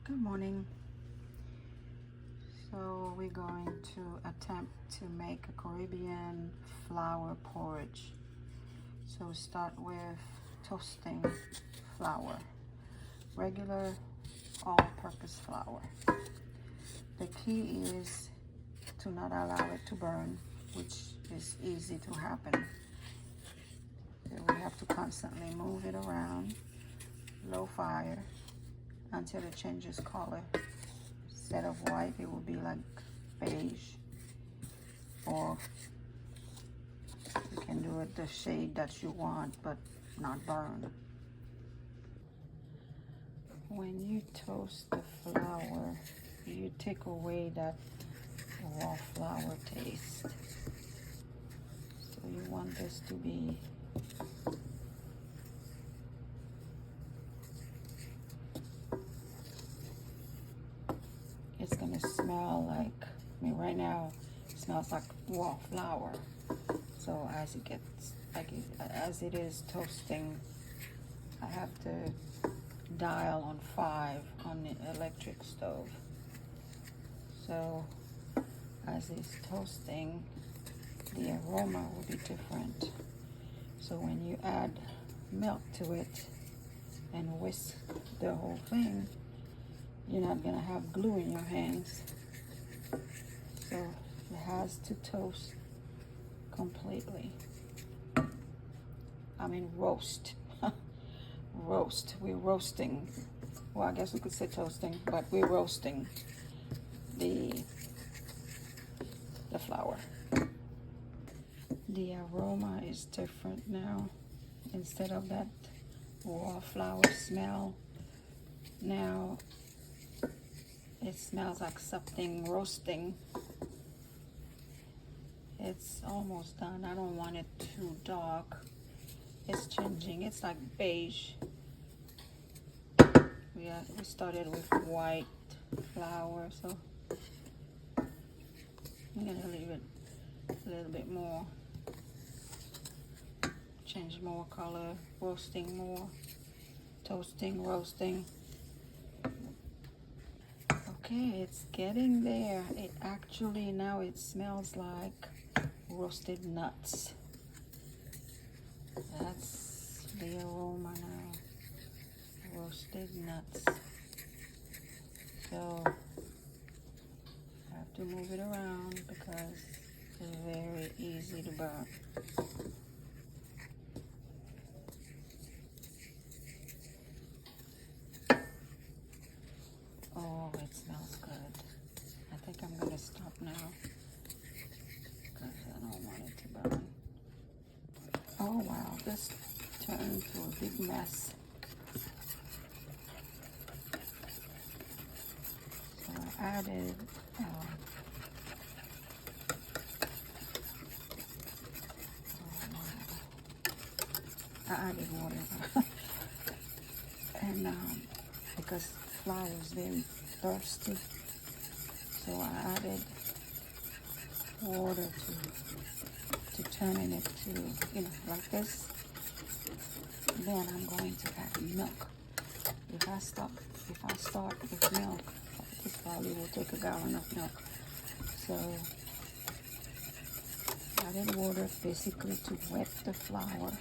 Good morning. So we're going to attempt to make a Caribbean flour porridge. So start with toasting flour, regular all-purpose flour. The key is to not allow it to burn, which is easy to happen. So we have to constantly move it around, low fire, until it changes color. Instead of white, it will be like beige, or you can do it the shade that you want but not burn. When you toast the flour, you take away that raw flour taste. So you want this to be it's gonna smell like, right now it smells like raw flour. So as it gets, as it is toasting, I have to dial on 5 on the electric stove. So as it's toasting, the aroma will be different. So when you add milk to it and whisk the whole thing, you're not gonna have glue in your hands. So it has to toast completely. I mean roast. Roast. We're roasting. Well, I guess we could say toasting, but we're roasting the flour. The aroma is different now. Instead of that raw flour smell, now it smells like something roasting. It's almost done. I don't want it too dark. It's changing. It's like beige. We started with white flour, so I'm gonna leave it a little bit more. Change more color, roasting more, toasting, roasting. Okay, it's getting there. It actually, now it smells like roasted nuts. That's the aroma now. Roasted nuts. So I have to move it around because it's very easy to burn. Oh, it smells good. I think I'm gonna stop now because I don't want it to burn. Oh wow, this turned into a big mess. So I added water. And because flour is very thirsty, so I added water to turning it to, like this. Then I'm going to add milk. If I start with milk, this probably will take a gallon of milk. So added water basically to wet the flour.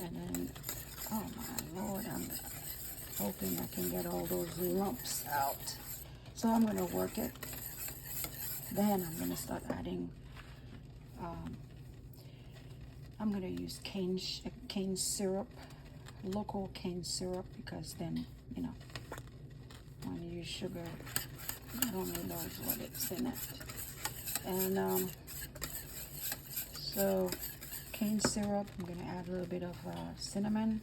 And then, oh my Lord, I'm hoping I can get all those lumps out. So I'm gonna work it. Then I'm gonna start adding, I'm gonna use cane syrup, local cane syrup, because then, when you use sugar, nobody knows what it's in it. And so cane syrup, I'm gonna add a little bit of cinnamon,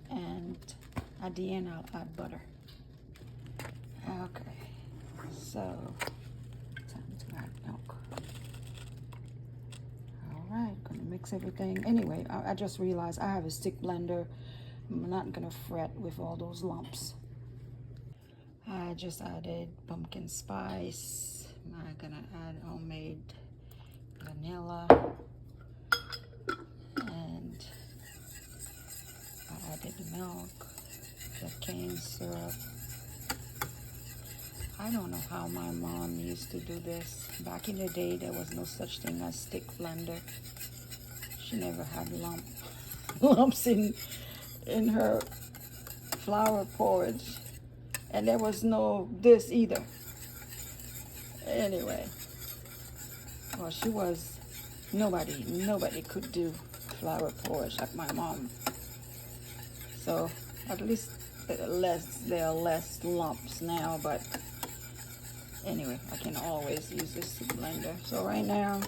and at the end I'll add butter. Okay, so time to add milk. All right, gonna mix everything. Anyway, I just realized I have a stick blender. I'm not gonna fret with all those lumps. I just added pumpkin spice. I'm gonna add homemade vanilla, and I added the milk, the cane syrup, I don't know how my mom used to do this. Back in the day, there was no such thing as stick blender. She never had lumps in her flour porridge. And there was no this either. Anyway, well, nobody could do flour porridge like my mom. So at least there are less lumps now, but anyway, I can always use this blender. So right now,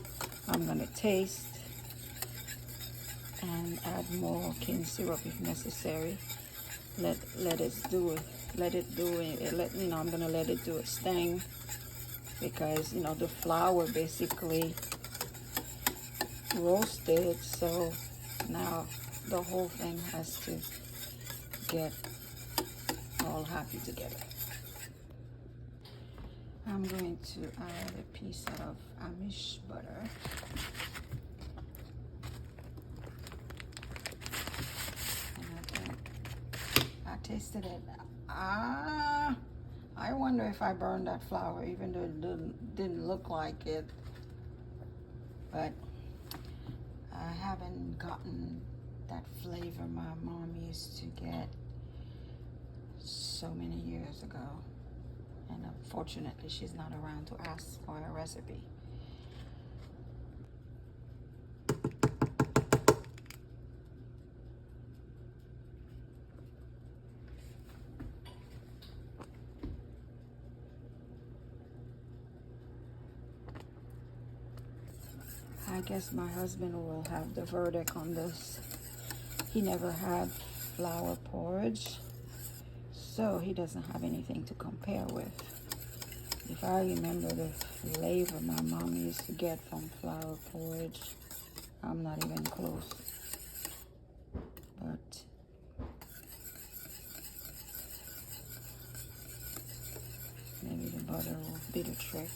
I'm gonna taste and add more cane syrup if necessary. Let it do it. I'm gonna let it do its thing, because the flour basically roasted. So now the whole thing has to get all happy together. I'm going to add a piece of Amish butter. And I tasted it. I wonder if I burned that flour, even though it didn't look like it. But I haven't gotten that flavor my mom used to get so many years ago. And unfortunately, she's not around to ask for a recipe. I guess my husband will have the verdict on this. He never had flour porridge, so he doesn't have anything to compare with. If I remember the flavor my mom used to get from flour porridge, I'm not even close. But maybe the butter will be the trick.